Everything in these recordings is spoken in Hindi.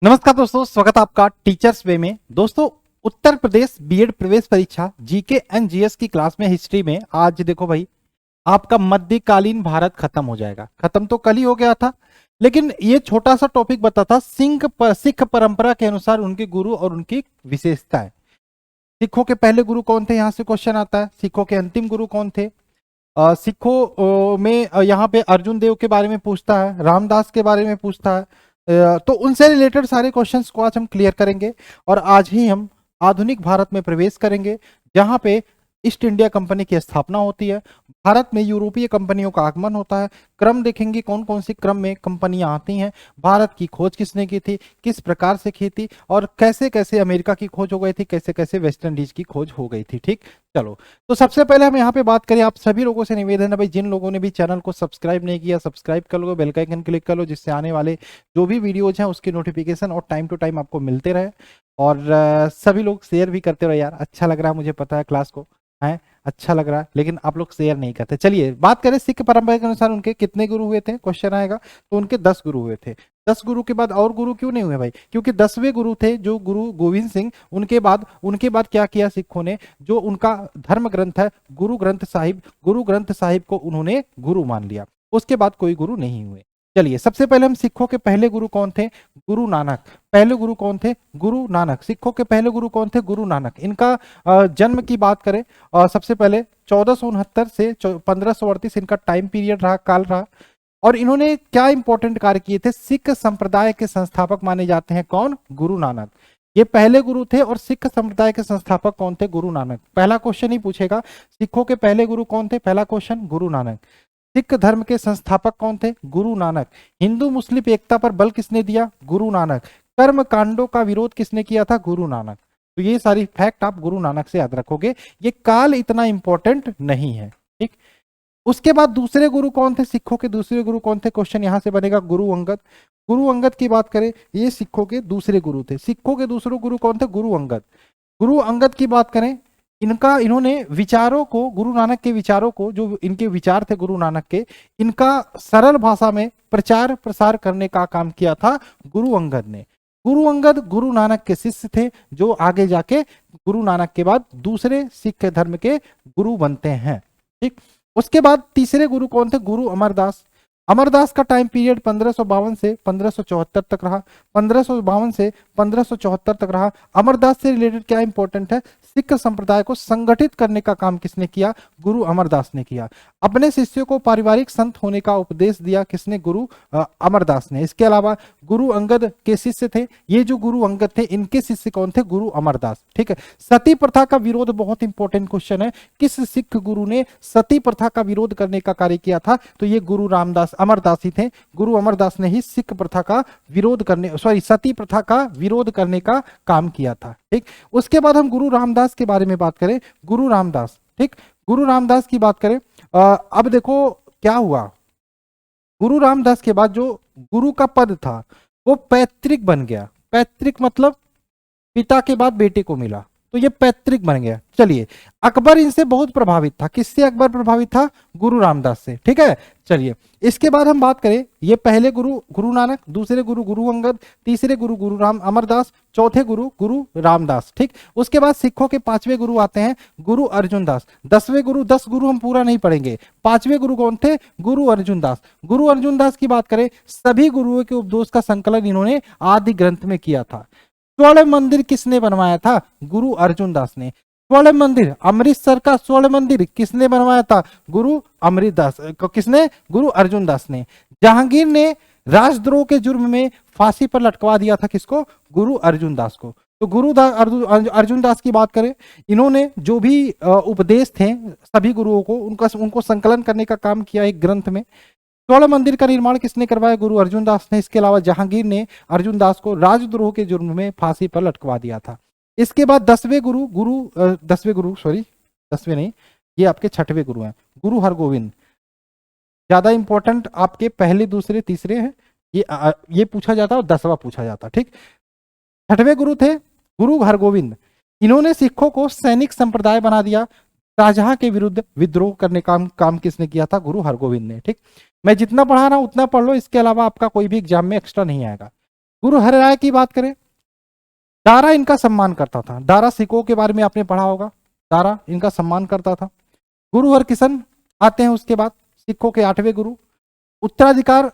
नमस्कार दोस्तों, स्वागत है आपका टीचर्स वे में। दोस्तों, उत्तर प्रदेश बीएड प्रवेश परीक्षा जीके एंड जीएस की क्लास में हिस्ट्री में आज देखो भाई, आपका मध्यकालीन भारत खत्म हो जाएगा। खत्म तो कल ही हो गया था, लेकिन ये छोटा सा टॉपिक बताता सिख परंपरा के अनुसार उनके गुरु और उनकी विशेषताएं। सिखों के पहले गुरु कौन थे, यहाँ से क्वेश्चन आता है। सिखों के अंतिम गुरु कौन थे। सिखों में यहाँ पे अर्जुन देव के बारे में पूछता है, रामदास के बारे में पूछता है। तो उनसे रिलेटेड सारे क्वेश्चंस को आज हम क्लियर करेंगे और आज ही हम आधुनिक भारत में प्रवेश करेंगे, जहां पे ईस्ट इंडिया कंपनी की स्थापना होती है। भारत में यूरोपीय कंपनियों का आगमन होता है। क्रम देखेंगे, कौन कौन सी क्रम में कंपनियां आती हैं, भारत की खोज किसने की थी, किस प्रकार से की थी, और कैसे कैसे अमेरिका की खोज हो गई थी, कैसे कैसे वेस्ट इंडीज की खोज हो गई थी। ठीक, चलो। तो सबसे पहले हम यहाँ पे बात करें, आप सभी लोगों से निवेदन है भाई, जिन लोगों ने भी चैनल को सब्सक्राइब नहीं किया, सब्सक्राइब कर लो, बेल का आइकन क्लिक कर लो, जिससे आने वाले जो भी वीडियोज हैं उसकी नोटिफिकेशन और टाइम टू टाइम आपको मिलते रहे। और सभी लोग शेयर भी करते रहो यार, अच्छा लग रहा है, मुझे पता है क्लास को है अच्छा लग रहा है, लेकिन आप लोग शेयर नहीं करते। चलिए बात करें, सिख परंपरा के अनुसार उनके कितने गुरु हुए थे, क्वेश्चन आएगा। तो उनके 10 गुरु हुए थे। 10 गुरु के बाद और गुरु क्यों नहीं हुए भाई, क्योंकि 10वें गुरु थे जो गुरु गोविंद सिंह। उनके बाद क्या किया सिखों ने, जो उनका धर्म ग्रंथ है गुरु ग्रंथ साहिब को उन्होंने गुरु मान लिया। उसके बाद कोई गुरु नहीं हुए। चलिए, सबसे पहले हम सिखों के पहले गुरु कौन थे, गुरु नानक। पहले गुरु कौन थे, गुरु नानक। सिखों के पहले गुरु कौन थे, गुरु नानक। इनका जन्म की बात करें, सबसे पहले 1469 से 1538 इनका टाइम पीरियड रहा, काल रहा। और इन्होंने क्या इंपॉर्टेंट कार्य किए थे, सिख संप्रदाय के संस्थापक माने जाते हैं कौन, गुरु नानक। ये पहले गुरु थे। और सिख संप्रदाय के संस्थापक कौन थे, गुरु नानक। पहला क्वेश्चन ही पूछेगा, सिखों के पहले गुरु कौन थे, पहला क्वेश्चन गुरु नानक। सिख धर्म के संस्थापक कौन थे, गुरु नानक। हिंदू मुस्लिम एकता पर बल किसने दिया, गुरु नानक। कर्म कांडों का विरोध किसने किया था, गुरु नानक। तो ये सारी फैक्ट आप गुरु नानक से याद रखोगे, ये काल इतना इंपॉर्टेंट नहीं है। ठीक, उसके बाद दूसरे गुरु कौन थे, सिखों के दूसरे गुरु कौन थे, क्वेश्चन यहां से बनेगा, गुरु अंगद। गुरु अंगद की बात करें, ये सिखों के दूसरे गुरु थे। सिखों के दूसरे गुरु कौन थे, गुरु अंगद। गुरु अंगद की बात करें, इन्होंने विचारों को, गुरु नानक के विचारों को, जो इनके विचार थे गुरु नानक के, इनका सरल भाषा में प्रचार प्रसार करने का काम किया था गुरु अंगद ने। गुरु अंगद गुरु नानक के शिष्य थे, जो आगे जाके गुरु नानक के बाद दूसरे सिख धर्म के गुरु बनते हैं। ठीक, उसके बाद तीसरे गुरु कौन थे, गुरु अमरदास। अमरदास का टाइम पीरियड 1552 से 1574 तक रहा। 1552 से 1574 तक रहा। अमरदास से रिलेटेड क्या इंपॉर्टेंट है, सिख संप्रदाय को संगठित करने का काम किसने किया, गुरु अमरदास ने किया। अपने शिष्यों को पारिवारिक संत होने का उपदेश दिया किसने, गुरु अमरदास ने। इसके अलावा गुरु अंगद के शिष्य थे, ये जो गुरु अंगद थे इनके शिष्य कौन थे, गुरु अमरदास। ठीक है, सती प्रथा का विरोध बहुत इंपॉर्टेंट क्वेश्चन है, किस सिख गुरु ने सती प्रथा का विरोध करने का कार्य किया था, तो ये गुरु रामदास अमरदास ही थे। गुरु अमरदास ने ही सिख प्रथा का विरोध करने, सती प्रथा का विरोध करने का काम किया था। ठीक, उसके बाद हम गुरु रामदास के बारे में बात करें, गुरु रामदास। ठीक, गुरु रामदास की बात करें, अब देखो क्या हुआ, गुरु रामदास के बाद जो गुरु का पद था वो पैतृक बन गया। पैतृक मतलब पिता के बाद बेटे को मिला, तो ये पैतृक बन गया। चलिए, अकबर इनसे बहुत प्रभावित था। किससे अकबर प्रभावित था, गुरु रामदास से। ठीक है, चलिए इसके बाद हम बात करें, ये पहले गुरु गुरु नानक, दूसरे गुरु गुरु अंगद, तीसरे गुरु गुरु राम अमरदास, चौथे गुरु गुरु रामदास। ठीक, उसके बाद सिखों के 5वें गुरु आते हैं, गुरु अर्जुन दास। 10वें गुरु, 10 गुरु हम पूरा नहीं पढ़ेंगे। 5वें गुरु कौन थे, गुरु अर्जुन दास। गुरु अर्जुन दास की बात करें, सभी गुरुओं के उपदेश का संकलन इन्होंने आदि ग्रंथ में किया था। स्वर्ण मंदिर किसने बनवाया था, गुरु अर्जुन दास ने। स्वर्ण मंदिर, अमृतसर का स्वर्ण मंदिर किसने बनवाया था, गुरु अमृतदास, किसने, गुरु अर्जुन दास ने। जहांगीर ने राजद्रोह के जुर्म में फांसी पर लटकवा दिया था किसको, गुरु अर्जुन दास को। तो गुरु अर्जुन दास की बात करें, इन्होंने जो भी उपदेश थे सभी गुरुओं को, उनको संकलन करने का काम किया एक ग्रंथ में। स्वर्ण मंदिर का निर्माण किसने करवाया, गुरु अर्जुन दास ने। इसके अलावा जहांगीर ने अर्जुन दास को राजद्रोह के जुर्म में फांसी पर लटकवा दिया था। इसके बाद 10वें गुरु, 10वें नहीं, ये आपके 6वें गुरु हैं, गुरु हरगोविंद। ज्यादा इंपॉर्टेंट आपके पहले दूसरे तीसरे हैं, ये पूछा जाता और 10वां पूछा जाता। ठीक, 6वें गुरु थे गुरु हरगोविंद। इन्होंने सिखों को सैनिक संप्रदाय बना दिया। शाहजहां के विरुद्ध विद्रोह करने का काम किसने किया था, गुरु हरगोविंद ने। ठीक, मैं जितना पढ़ा रहा हूं उतना पढ़ लो, इसके अलावा आपका कोई भी एग्जाम में एक्स्ट्रा नहीं आएगा। गुरु हरिराय की बात करें, दारा इनका सम्मान करता था। दारा सिखों के बारे में आपने पढ़ा होगा, दारा इनका सम्मान करता था। गुरु हरकिशन आते हैं उसके बाद, सिखों के 8वें गुरु। उत्तराधिकार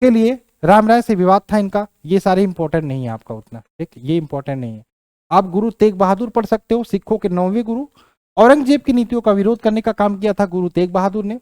के लिए राम राय से विवाद था इनका, ये सारे इंपॉर्टेंट नहीं है आपका उतना, ठीक, ये इंपॉर्टेंट नहीं है। आप गुरु तेग बहादुर पढ़ सकते हो, सिखों के 9वें गुरु। औरंगजेब की नीतियों का विरोध करने का काम किया था गुरु तेग बहादुर ने,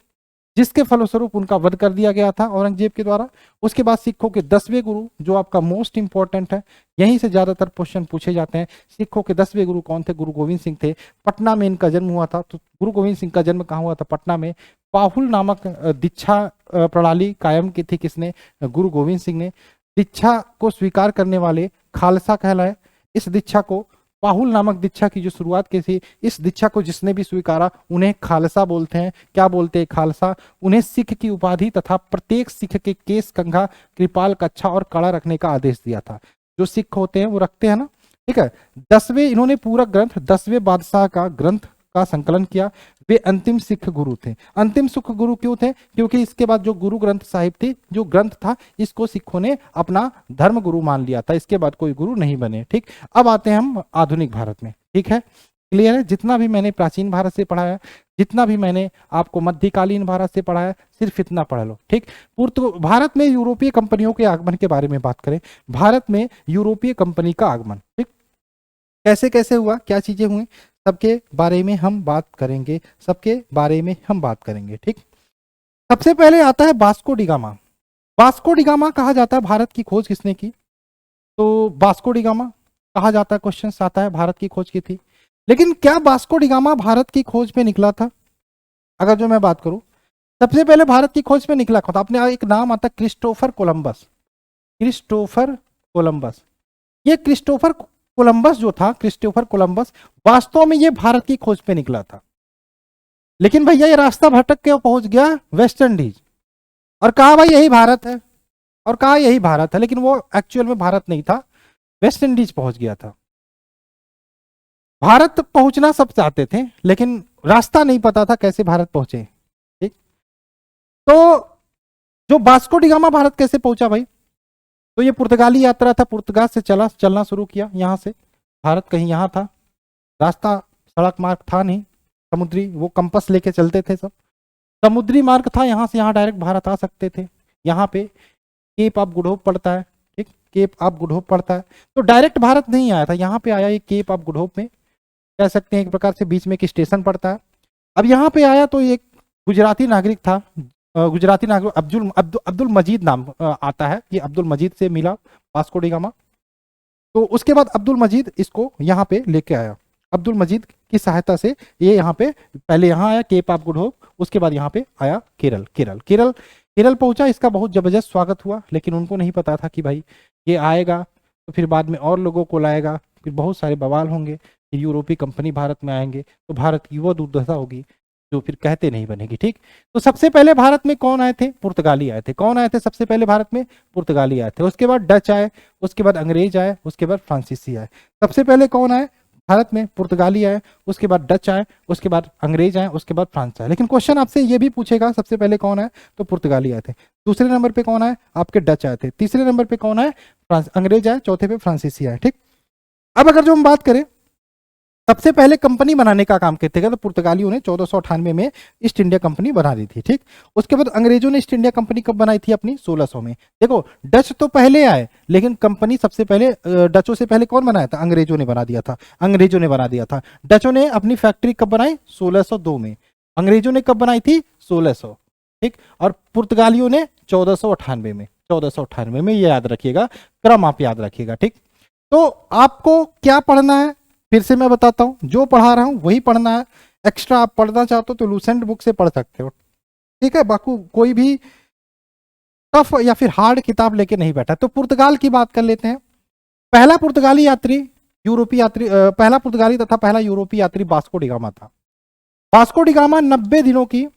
जिसके फलस्वरूप उनका वध कर दिया गया था औरंगजेब के द्वारा। उसके बाद सिखों के 10वें गुरु, जो आपका मोस्ट इंपॉर्टेंट है, यहीं से ज्यादातर क्वेश्चन पूछे जाते हैं। सिखों के 10वें गुरु कौन थे? गुरु गोविंद सिंह थे। पटना में इनका जन्म हुआ था। तो गुरु गोविंद सिंह का जन्म कहाँ हुआ था? पटना में। पाहुल नामक दीक्षा प्रणाली कायम की थी किसने? गुरु गोविंद सिंह ने। दीक्षा को स्वीकार करने वाले खालसा कहलाए। इस दीक्षा को, पाहुल नामक दीक्षा की जो शुरुआत की थी, इस दीक्षा को जिसने भी स्वीकारा उन्हें खालसा बोलते हैं। क्या बोलते हैं? खालसा। उन्हें सिख की उपाधि तथा प्रत्येक सिख के केस, कंघा, कृपाल, कच्छा और कड़ा रखने का आदेश दिया था। जो सिख होते हैं वो रखते हैं ना, ठीक है। 10वें इन्होंने पूरा ग्रंथ, 10वें बादशाह का ग्रंथ का संकलन किया। वे अंतिम सिख गुरु थे। अंतिम सिख गुरु क्यों थे? क्योंकि इसके बाद जो गुरु ग्रंथ साहिब थी, जो ग्रंथ था, इसको सिखों ने अपना धर्म गुरु मान लिया था। इसके बाद कोई गुरु नहीं बने, ठीक। अब आते हैं हम आधुनिक भारत में, ठीक है। क्लियर है? जितना भी मैंने प्राचीन भारत से पढ़ाया, जितना भी मैंने आपको मध्यकालीन भारत से पढ़ाया, सिर्फ इतना पढ़ लो, ठीक। भारत में यूरोपीय कंपनियों के आगमन के बारे में बात करें, भारत में यूरोपीय कंपनी का आगमन, ठीक, कैसे कैसे हुआ, क्या चीजें हुई, सबके बारे में हम बात करेंगे, सबके बारे में हम बात करेंगे, ठीक। सबसे पहले आता है Vasco D gamma. Vasco D gamma कहा जाता है भारत की खोज किसने की? तो वास्को डी गामा कहा जाता है, क्वेश्चन आता है भारत की खोज की थी। लेकिन क्या वास्को डी गामा भारत की खोज पे निकला था? अगर जो मैं बात करूं, सबसे पहले भारत की खोज पे निकला था, आपने एक नाम आता है क्रिस्टोफर कोलंबस। क्रिस्टोफर कोलंबस, ये क्रिस्टोफर कोलंबस जो था, क्रिस्टोफर कोलंबस, वास्तव में ये भारत की खोज पे निकला था। लेकिन भैया ये रास्ता भटक के पहुंच गया वेस्ट इंडीज, और कहा भाई यही भारत है, और कहा यही भारत है, लेकिन वो एक्चुअल में भारत नहीं था, वेस्ट इंडीज पहुंच गया था। भारत पहुंचना सब चाहते थे, लेकिन रास्ता नहीं पता था कैसे भारत पहुंचे, ठीक। तो जो वास्को डी गामा भारत कैसे पहुंचा भाई? तो ये पुर्तगाली यात्रा था, पुर्तगाल से चलना शुरू किया यहां से। भारत कहीं यहां था, रास्ता सड़क मार्ग था नहीं, समुद्री, वो कंपस लेके चलते थे सब, समुद्री मार्ग था, यहां से यहां डायरेक्ट भारत आ सकते थे। यहाँ पे केप ऑफ गुड होप पड़ता है, ठीक, केप ऑफ गुड होप पड़ता है, तो डायरेक्ट भारत नहीं आया था, यहाँ पे आया ये केप ऑफ गुड होप में, कह सकते हैं एक प्रकार से बीच में एक स्टेशन पड़ता है। अब यहाँ पे आया तो एक गुजराती नागरिक था, गुजराती नागरिक अब्दुल मजीद नाम आता है, ये अब्दुल मजीद से मिला वास्को डी गामा। तो उसके बाद अब्दुल मजीद इसको यहाँ पे लेके आया, अब्दुल मजीद की सहायता से ये यहाँ पे, पहले यहाँ आया केप ऑफ गुड होप, उसके बाद यहाँ पे आया केरल। केरल केरल केरल पहुंचा, इसका बहुत जबरदस्त स्वागत हुआ, लेकिन उनको नहीं पता था कि भाई ये आएगा तो फिर बाद में और लोगों को लाएगा, फिर बहुत सारे बवाल होंगे, यूरोपीय कंपनी भारत में आएंगे तो भारत की वो दुर्दशा होगी जो फिर कहते नहीं बनेगी, ठीक। तो सबसे पहले भारत में कौन आए थे? पुर्तगाली आए थे। कौन आए थे सबसे पहले भारत में? पुर्तगाली आए थे। उसके बाद डच आए, उसके बाद अंग्रेज आए, उसके बाद फ्रांसीसी आए। सबसे पहले कौन आए भारत में? पुर्तगाली आए, उसके बाद डच आए, उसके बाद अंग्रेज आए, उसके बाद फ्रांस आए। लेकिन क्वेश्चन आपसे ये भी पूछेगा सबसे पहले कौन आए, तो पुर्तगाली आए थे। दूसरे नंबर पे कौन आए? आपके डच आए थे। तीसरे नंबर पे कौन आए? अंग्रेज आए। चौथे पे फ्रांसीसी आए, ठीक। अब अगर जो हम बात करें सबसे पहले कंपनी बनाने का काम करते गए तो पुर्तगालियों ने 1498 में ईस्ट इंडिया कंपनी बना दी थी, ठीक। उसके बाद अंग्रेजों ने ईस्ट इंडिया कंपनी कब बनाई थी? अपनी 1600 में। देखो डच तो पहले आए, लेकिन कंपनी सबसे पहले डचों से पहले कौन बनाया था? अंग्रेजों ने बना दिया था, अंग्रेजों ने बना दिया था। डचों ने अपनी फैक्ट्री कब बनाई? 1602 में। अंग्रेजों ने कब बनाई थी? 1600, ठीक। और पुर्तगालियों ने 1498 में। 1498 में, ये याद रखिएगा, क्रम आप याद रखिएगा, ठीक। तो आपको क्या पढ़ना है फिर से मैं बताता हूं, जो पढ़ा रहा हूं वही पढ़ना है। एक्स्ट्रा आप पढ़ना चाहते हो तो लूसेंट बुक से पढ़ सकते हो, ठीक है। बाकी कोई भी टफ या फिर हार्ड किताब लेके नहीं बैठा। तो पुर्तगाल की बात कर लेते हैं। पहला पुर्तगाली यात्री, यूरोपीय यात्री, पहला पुर्तगाली तथा पहला यूरोपीय यात्री वास्को डी गामा था। वास्को डी गामा 90 दिनों की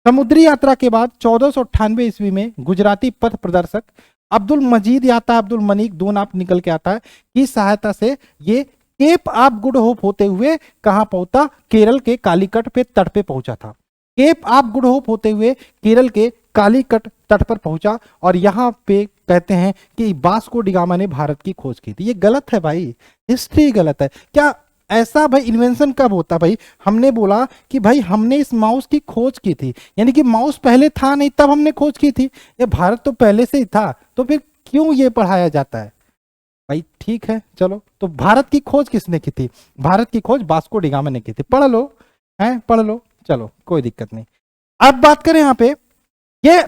समुद्री यात्रा के बाद 1498 ईस्वी में गुजराती पथ प्रदर्शक अब्दुल मजीद आता है, अब्दुल मनीक, दो नाम निकल के आता है, की सहायता से ये केप ऑफ गुड होप होते हुए कहां पहुंचा? केरल के कालीकट पे तट पे पहुंचा था। केप ऑफ गुड होप होते हुए केरल के कालीकट तट पर पहुंचा, और यहां पे कहते हैं कि वास्को डी गामा ने भारत की खोज की थी। ये गलत है भाई, हिस्ट्री गलत है। क्या ऐसा भाई इन्वेंशन कब होता भाई? हमने बोला कि भाई हमने इस माउस की खोज की थी, यानी कि माउस पहले था नहीं तब हमने खोज की थी। ये भारत तो पहले से ही था, तो फिर क्यों ये पढ़ाया जाता है भाई? ठीक है चलो, तो भारत की खोज किसने की थी? भारत की खोज वास्को डी गामा ने की थी। पढ़ लो, हैं पढ़ लो, चलो कोई दिक्कत नहीं। अब बात करें यहाँ पे, ये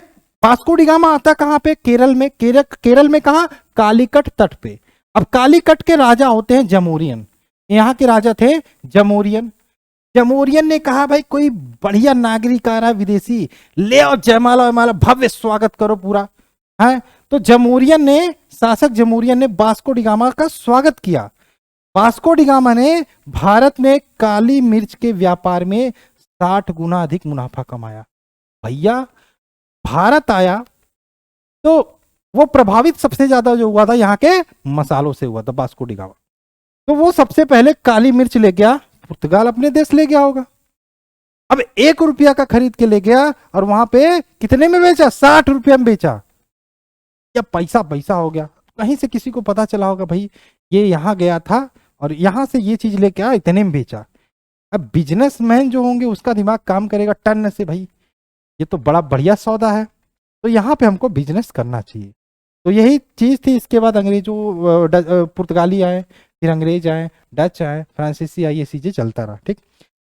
वास्को डी गामा आता कहाँ पे? केरल में। केरल में कहा? कालीकट तट पे। अब कालीकट के राजा होते हैं जमोरियन, यहाँ के राजा थे जमोरियन। जमोरियन ने कहा भाई कोई बढ़िया नागरिक आ रहा है विदेशी, ले आओ जयमाला वयमाला, भव्य स्वागत करो पूरा, है। तो जमोरियन ने, शासक जमोरियन ने वास्को डी गामा का स्वागत किया। वास्को डी गामा ने भारत में काली मिर्च के व्यापार में 60 गुना अधिक मुनाफा कमाया। भैया भारत आया तो वो प्रभावित सबसे ज्यादा जो हुआ था यहाँ के मसालों से हुआ था वास्को डी गामा। तो वो सबसे पहले काली मिर्च ले गया, पुर्तगाल अपने देश ले गया होगा। अब 1 रुपया का खरीद के ले गया और वहां पे कितने में बेचा? 60 रुपया में बेचा। या पैसा पैसा हो गया। कहीं से किसी को पता चला होगा भाई ये यहाँ गया था और यहां से ये चीज लेके आया, इतने में बेचा। अब बिजनेसमैन जो होंगे उसका दिमाग काम करेगा टन से, भाई ये तो बड़ा बढ़िया सौदा है, तो यहाँ पे हमको बिजनेस करना चाहिए। तो यही चीज थी। इसके बाद अंग्रेजों पुर्तगाली आए, फिर अंग्रेज आए, डच आए, फ्रांसीसी आए, ये चीजें चलता रहा। ठीक,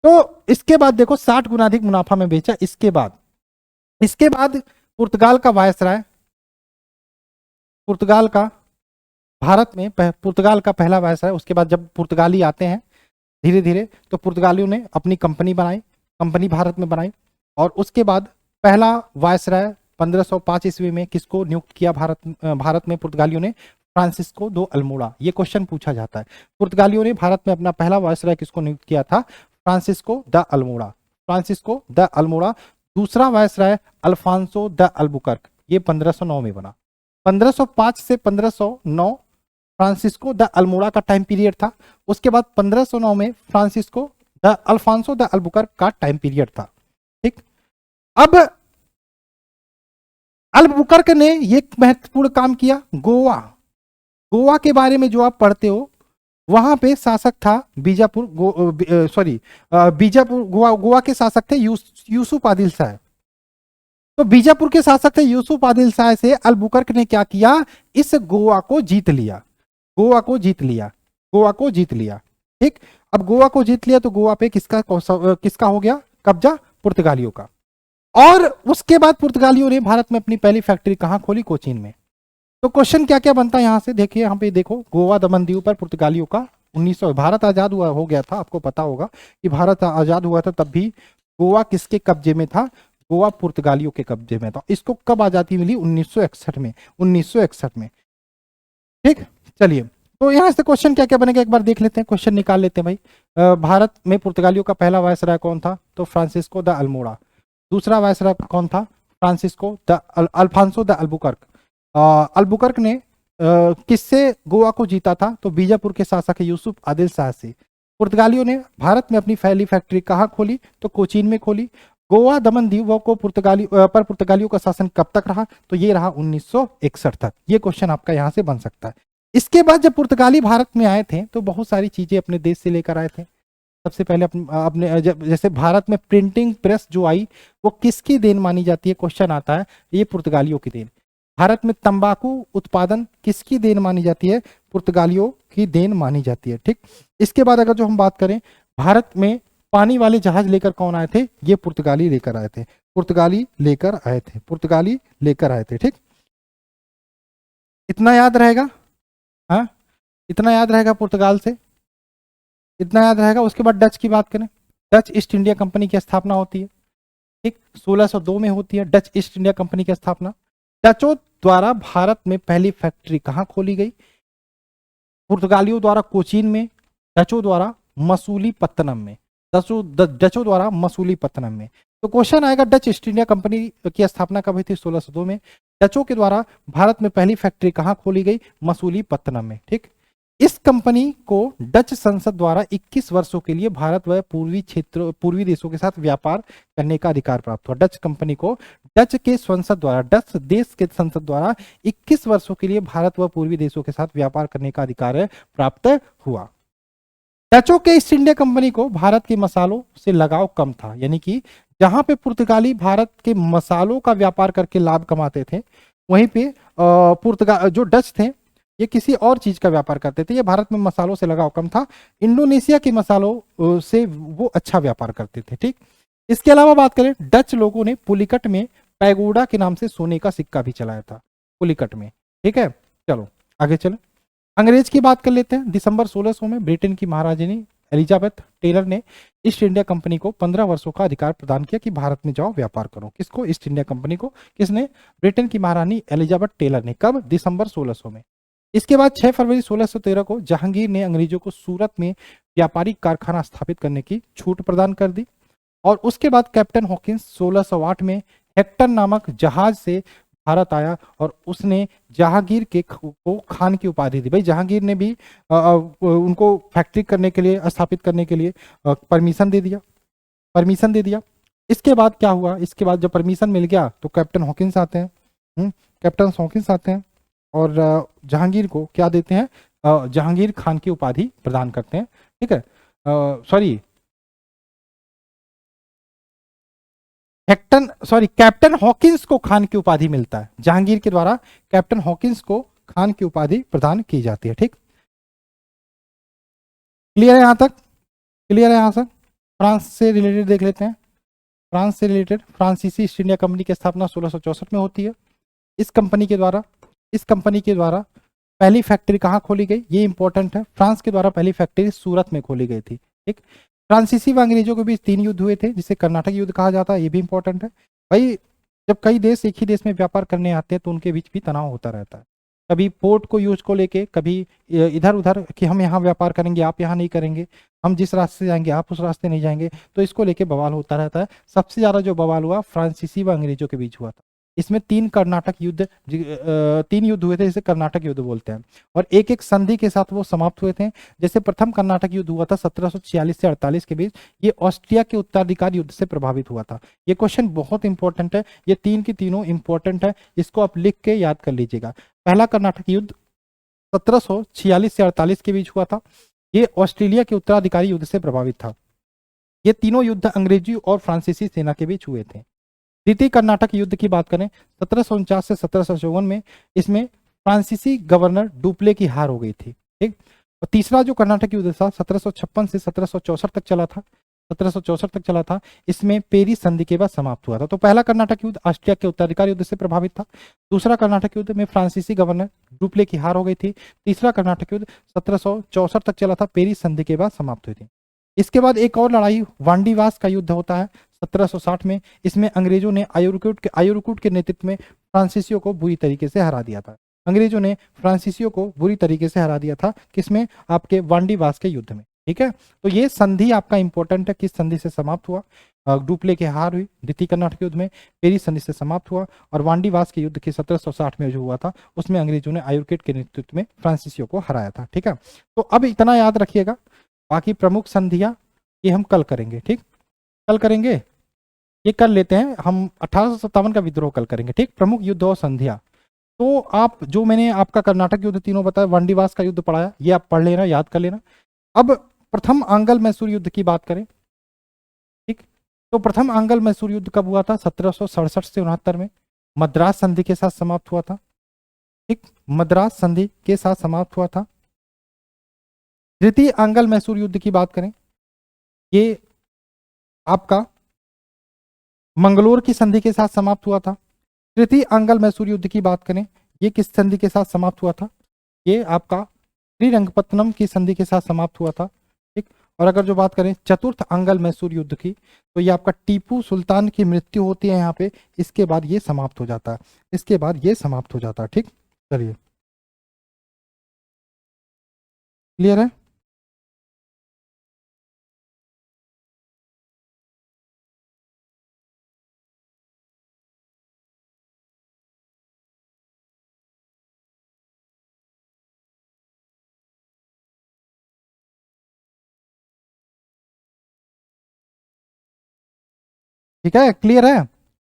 तो इसके बाद देखो 60 गुना अधिक मुनाफा में बेचा। इसके बाद पुर्तगाल का वायसराय, पुर्तगाल का भारत में पुर्तगाल का पहला वायसराय। उसके बाद जब पुर्तगाली आते हैं धीरे धीरे, तो पुर्तगालियों ने अपनी कंपनी बनाई, कंपनी भारत में बनाई। और उसके बाद पहला वायसराय 1505 ईस्वी में किसको नियुक्त किया भारत में पुर्तगालियों ने? फ्रांसिस्को दो अल्मोड़ा। ये क्वेश्चन पूछा जाता है, पुर्तगालियों ने भारत में अपना पहला वायसराय किसको नियुक्त किया था? Francisco de Almora, Francisco de Almora. दूसरा वायसराय अल्फांसो द अल्बुकर्क, ये 1509 में बना। 1505 से 1509 फ्रांसिस्को द अल्मोड़ा का टाइम पीरियड था। उसके बाद 1509 में Francisco de Alfonso de Albuquerque का टाइम पीरियड था। ठीक, अब अल्बुकर्क ने ये महत्वपूर्ण काम किया। गोवा के बारे में जो आप पढ़ते हो, वहां पे शासक था बीजापुर, बीजापुर गोवा के शासक थे यूसुफ आदिल शाह। तो बीजापुर के शासक थे यूसुफ आदिल शाह से अल्बुकर्क ने क्या किया? इस गोवा को जीत लिया, गोवा को जीत लिया, गोवा को जीत लिया। ठीक, अब गोवा को जीत लिया तो गोवा पे किसका हो गया कब्जा? पुर्तगालियों का। और उसके बाद पुर्तगालियों ने भारत में अपनी पहली फैक्ट्री कहां खोली? कोचीन में। तो क्वेश्चन क्या क्या बनता है यहां से देखिए, यहाँ पे देखो, गोवा दमन दीव पर पुर्तगालियों का 1900, भारत आजाद हुआ हो गया था, आपको पता होगा कि भारत आजाद हुआ था तब भी गोवा किसके कब्जे में था? गोवा पुर्तगालियों के कब्जे में था। इसको कब आजादी मिली? 1961 में, 1961 में। ठीक, चलिए, तो यहाँ से क्वेश्चन क्या क्या बनेगा एक बार देख लेते हैं, क्वेश्चन निकाल लेते हैं भाई। भारत में पुर्तगालियों का पहला वायसराय कौन था? तो फ्रांसिस्को द अल्मोड़ा। दूसरा वायसराय कौन था? Francisco de Alfonso de Albuquerque. Albuquerque ने किससे गोवा को जीता था? तो बीजापुर के शासक यूसुफ आदिल शाह से। पुर्तगालियों ने भारत में अपनी पहली फैक्ट्री कहाँ खोली? तो कोचीन में खोली। गोवा दमन दीव को पुर्तगालियों का शासन कब तक रहा? तो ये रहा 1961 तक। ये क्वेश्चन आपका यहाँ से बन सकता है। इसके बाद जब पुर्तगाली भारत में आए थे तो बहुत सारी चीजें अपने देश से लेकर आए थे। सबसे पहले अपने जैसे भारत में प्रिंटिंग प्रेस जो आई वो किसकी देन मानी जाती है? क्वेश्चन आता है, ये पुर्तगालियों की देन। भारत में तंबाकू उत्पादन किसकी देन मानी जाती है? पुर्तगालियों की देन मानी जाती है। ठीक, इसके बाद अगर जो हम बात करें, भारत में पानी वाले जहाज लेकर कौन आए थे? ये पुर्तगाली लेकर आए थे, पुर्तगाली लेकर आए थे, पुर्तगाली लेकर आए थे। ठीक, इतना याद रहेगा, हाँ इतना याद रहेगा पुर्तगाल से, इतना याद रहेगा। उसके बाद डच की बात करें, डच ईस्ट इंडिया कंपनी की स्थापना होती है। ठीक, 1602 में होती है डच ईस्ट इंडिया कंपनी की स्थापना। डचों द्वारा भारत में पहली फैक्ट्री कहां खोली गई? पुर्तगालियों द्वारा कोचीन में, डचों द्वारा मसूलीपत्तनम में, डचों द्वारा मसूलीपत्तनम में। तो क्वेश्चन आएगा डच ईस्ट इंडिया कंपनी की स्थापना कब हुई थी? 1602 में। डचों के द्वारा भारत में पहली फैक्ट्री कहां खोली गई? मसूलीपत्तनम में। ठीक, इस कंपनी को डच संसद द्वारा 21 वर्षों के लिए भारत व पूर्वी देशों के साथ व्यापार करने का अधिकार प्राप्त हुआ। डच कंपनी को डच के संसद द्वारा, डच देश के संसद द्वारा 21 वर्षों के लिए भारत व पूर्वी देशों के साथ व्यापार करने का अधिकार प्राप्त हुआ। डचों के ईस्ट इंडिया कंपनी को भारत के मसालों से लगाव कम था, यानी कि जहां पे पुर्तगाली भारत के मसालों का व्यापार करके लाभ कमाते थे, वहीं पे पुर्तगाल जो डच थे ये किसी और चीज का व्यापार करते थे। ये भारत में मसालों से लगाव कम था, इंडोनेशिया के मसालों से वो अच्छा व्यापार करते थे। ठीक, इसके अलावा बात करें, डच लोगों ने पुलिकट में पैगोडा के नाम से सोने का सिक्का भी चलाया था, पुलिकट में। ठीक है, चलो आगे चलो। अंग्रेज की बात कर लेते हैं। दिसंबर 1600 में ब्रिटेन की महारानी एलिजाबेथ टेलर ने ईस्ट इंडिया कंपनी को 15 वर्षों का अधिकार प्रदान किया कि भारत में जाओ व्यापार करो। किसको? ईस्ट इंडिया कंपनी को। किसने? ब्रिटेन की महारानी एलिजाबेथ टेलर ने। कब? दिसंबर 1600 में। इसके बाद 6 फरवरी 1613 को जहांगीर ने अंग्रेजों को सूरत में व्यापारिक कारखाना स्थापित करने की छूट प्रदान कर दी। और उसके बाद कैप्टन हॉकिंस 1608 में हेक्टर नामक जहाज से भारत आया और उसने जहांगीर को खान की उपाधि दी। भाई जहांगीर ने भी उनको फैक्ट्री करने के लिए, स्थापित करने के लिए परमिशन दे दिया, परमिशन दे दिया। इसके बाद क्या हुआ? इसके बाद जब परमिशन मिल गया तो कैप्टन हॉकिंस आते हैं, कैप्टन हॉकिंस आते हैं और जहांगीर को क्या देते हैं? जहांगीर खान की उपाधि प्रदान करते हैं। ठीक है, सॉरी, कैप्टन हॉकिंस को खान की उपाधि मिलता है। जहांगीर के द्वारा कैप्टन हॉकिंस को खान की उपाधि प्रदान की जाती है। ठीक, क्लियर है यहां तक? क्लियर है यहां से? फ्रांस से रिलेटेड देख लेते हैं। फ्रांस से रिलेटेड, फ्रांसीसी ईस्ट इंडिया कंपनी की स्थापना 1664 में होती है। इस कंपनी के द्वारा, इस कंपनी के द्वारा पहली फैक्ट्री कहाँ खोली गई? ये इंपॉर्टेंट है। फ्रांस के द्वारा पहली फैक्ट्री सूरत में खोली गई थी। ठीक, फ्रांसीसी व अंग्रेजों के बीच 3 युद्ध हुए थे, जिसे कर्नाटक युद्ध कहा जाता है। ये भी इंपॉर्टेंट है भाई। जब कई देश एक ही देश में व्यापार करने आते हैं तो उनके बीच भी तनाव होता रहता है। कभी पोर्ट को यूज को लेके, कभी इधर उधर कि हम यहाँ व्यापार करेंगे आप यहाँ नहीं करेंगे, हम जिस रास्ते से जाएंगे आप उस रास्ते नहीं जाएंगे, तो इसको लेके बवाल होता रहता है। सबसे ज्यादा जो बवाल हुआ फ्रांसीसी व अंग्रेजों के बीच हुआ था। इसमें 3 युद्ध हुए थे, जिसे कर्नाटक युद्ध बोलते हैं। और एक एक संधि के साथ वो समाप्त हुए थे। जैसे प्रथम कर्नाटक युद्ध हुआ था 1746 से 48 के बीच, ये ऑस्ट्रिया के उत्तराधिकार युद्ध से प्रभावित हुआ था। ये क्वेश्चन बहुत इंपॉर्टेंट है, ये 3 की तीनों इंपॉर्टेंट है, इसको आप लिख के याद कर लीजिएगा। पहला कर्नाटक युद्ध 1746 से 48 के बीच हुआ था, ये ऑस्ट्रेलिया के उत्तराधिकारी युद्ध से प्रभावित था। ये तीनों युद्ध अंग्रेजी और फ्रांसीसी सेना के बीच हुए थे। द्वितीय कर्नाटक युद्ध की बात करें 1749 से 1754 में, इसमें फ्रांसीसी गवर्नर डुप्ले की हार हो गई थी। ठीक, और तीसरा जो कर्नाटक युद्ध था 1756 से 1764 तक चला था, 1764 तक चला था, इसमें पेरिस संधि के बाद समाप्त हुआ था। तो पहला कर्नाटक युद्ध ऑस्ट्रिया के उत्तराधिकार युद्ध से प्रभावित था। दूसरा कर्नाटक युद्ध में फ्रांसीसी गवर्नर डुप्ले की हार हो गई थी। तीसरा कर्नाटक युद्ध 1764 तक चला था, पेरिस संधि के बाद समाप्त हुई थी। इसके बाद एक और लड़ाई वांडीवास का युद्ध होता है 1760 में। इसमें अंग्रेजों ने आयुरकुट के नेतृत्व में फ्रांसीसियों को बुरी तरीके से हरा दिया था। अंग्रेजों ने फ्रांसीसियों को बुरी तरीके से हरा दिया था, किसमें? आपके वांडीवास के युद्ध में। ठीक है, तो ये संधि आपका इंपॉर्टेंट है, किस संधि से समाप्त हुआ? डुप्ले की हार हुई द्वितीय कर्नाटक युद्ध में, पेरिस संधि से समाप्त हुआ, और वांडीवास के युद्ध के 1760 में जो हुआ था उसमें अंग्रेजों ने आयुर्केट के नेतृत्व में फ्रांसीसियों को हराया था। ठीक है, तो अब इतना याद रखिएगा, बाकी प्रमुख संधियां ये हम कल करेंगे। ठीक, कल करेंगे, ये कर लेते हैं हम। 1857 का विद्रोह कल करेंगे। ठीक, प्रमुख युद्ध और संधियां। तो आप जो मैंने आपका कर्नाटक युद्ध तीनों बताया, वांडीवास का युद्ध पढ़ाया, ये आप पढ़ लेना, याद कर लेना। अब प्रथम आंगल मैसूर युद्ध की बात करें। ठीक, तो प्रथम आंगल मैसूर युद्ध कब हुआ था? 1767 से 69 में, मद्रास संधि के साथ समाप्त हुआ था। ठीक, मद्रास संधि के साथ समाप्त हुआ था। द्वितीय आंगल मैसूर युद्ध की बात करें, ये आपका मंगलोर की संधि के साथ समाप्त हुआ था। तृतीय आंगल मैसूर युद्ध की बात करें, ये किस संधि के साथ समाप्त हुआ था? ये आपका श्रीरंगपत्तनम की संधि के साथ समाप्त हुआ था। ठीक, और अगर जो बात करें चतुर्थ आंगल मैसूर युद्ध की, तो ये आपका टीपू सुल्तान की मृत्यु होती है यहाँ पे, इसके बाद ये समाप्त हो जाता है, इसके बाद ये समाप्त हो जाता है। ठीक, चलिए, क्लियर है? ठीक है, क्लियर है।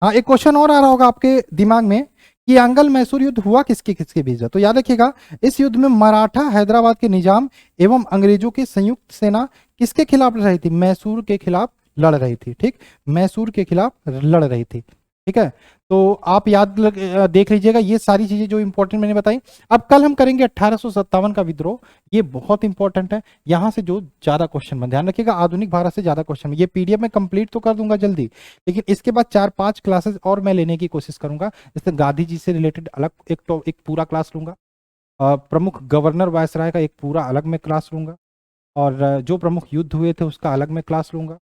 हाँ, एक क्वेश्चन और आ रहा होगा आपके दिमाग में कि आंगल मैसूर युद्ध हुआ किसके किसके बीच है। तो याद रखिएगा, इस युद्ध में मराठा हैदराबाद के निजाम एवं अंग्रेजों की संयुक्त सेना किसके खिलाफ लड़ रही थी? मैसूर के खिलाफ लड़ रही थी। ठीक, मैसूर के खिलाफ लड़ रही थी। ठीक है, तो आप देख लीजिएगा ये सारी चीजें जो इंपॉर्टेंट मैंने बताई। अब कल हम करेंगे 1857 का विद्रोह, ये बहुत इंपॉर्टेंट है। यहां से जो ज्यादा क्वेश्चन में ध्यान रखिएगा, आधुनिक भारत से ज्यादा क्वेश्चन, ये पीडीएफ में कंप्लीट तो कर दूंगा जल्दी, लेकिन इसके बाद 4-5 क्लासेस और मैं लेने की कोशिश करूंगा। जैसे गांधी जी से रिलेटेड अलग एक पूरा क्लास लूंगा, प्रमुख गवर्नर वायसराय का एक पूरा अलग मैं क्लास लूंगा, और जो प्रमुख युद्ध हुए थे उसका अलग मैं क्लास लूंगा,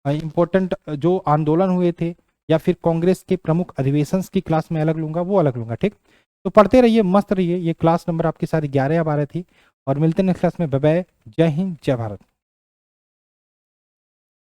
इंपॉर्टेंट जो आंदोलन हुए थे या फिर कांग्रेस के प्रमुख अधिवेशन की क्लास में अलग लूंगा, वो अलग लूंगा। ठीक, तो पढ़ते रहिए, मस्त रहिए। ये क्लास नंबर आपकी सारी 11 या 12 थी, और मिलते हैं नेक्स्ट क्लास में। बाय बाय, जय हिंद, जय भारत।